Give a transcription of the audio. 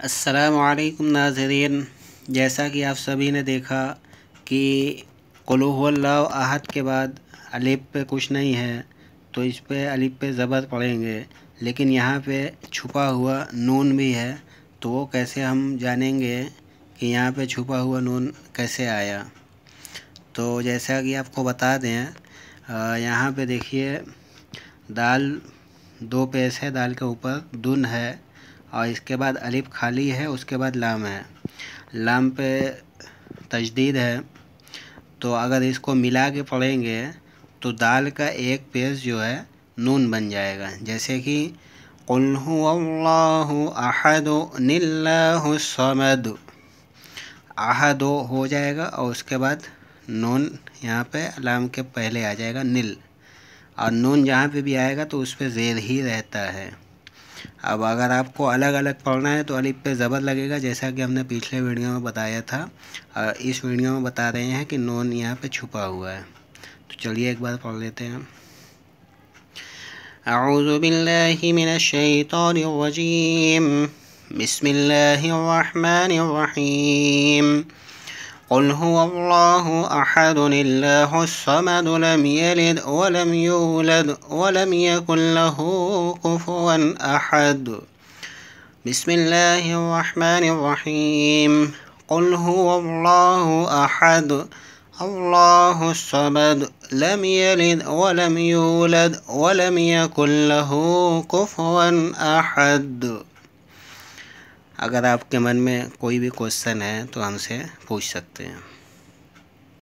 السلام علیکم ناظرین، جیسا کہ آپ سبھی نے دیکھا کہ قل هو اللہ احد کے بعد الف پہ کچھ نہیں ہے، تو اس پہ الف پہ زبر پڑھیں گے، لیکن یہاں پہ چھپا ہوا نون بھی ہے، تو وہ کیسے ہم جانیں گے کہ یہاں پہ چھپا ہوا نون کیسے آیا؟ تو جیسا کہ آپ کو بتا دیں، یہاں پہ دیکھیے دال دو پیش ہے، دال کے اوپر دن ہے، اور اس کے بعد الف خالی ہے، اس کے بعد لام ہے، لام پہ تشدید ہے، تو اگر اس کو ملا کے پڑھیں گے تو دال کا ایک پیش جو ہے نون بن جائے گا، جیسے کہ قل هو اللہ احد اللہ الصمد، احد ہو جائے گا اور اس کے بعد نون یہاں پہ لام کے پہلے آ جائے گا نل، اور نون جہاں پہ بھی آئے گا تو اس پہ زیر ہی رہتا ہے۔ اب اگر آپ کو الگ الگ پڑھنا ہے تو الف پہ زبر لگے گا، جیسا کہ ہم نے پچھلے ویڈیو میں بتایا تھا، اور اس ویڈیو میں بتا رہے ہیں کہ نون یہاں پہ چھپا ہوا ہے۔ تو چلیے ایک بار پڑھ لیتے ہیں۔ اعوذ باللہ من الشیطان الرجیم، بسم اللہ الرحمن الرحیم، قل هو اللہ احد اللہ الصمد لم یلد ولم یولد ولم یکن له کفوا احد۔ بسم اللہ الرحمن الرحیم، قل هو اللہ احد اللہ الصمد لم یلد ولم یولد ولم یکن له کفوا احد۔ اگر آپ کے من میں کوئی بھی کوشچن ہے تو ہم سے پوچھ سکتے ہیں۔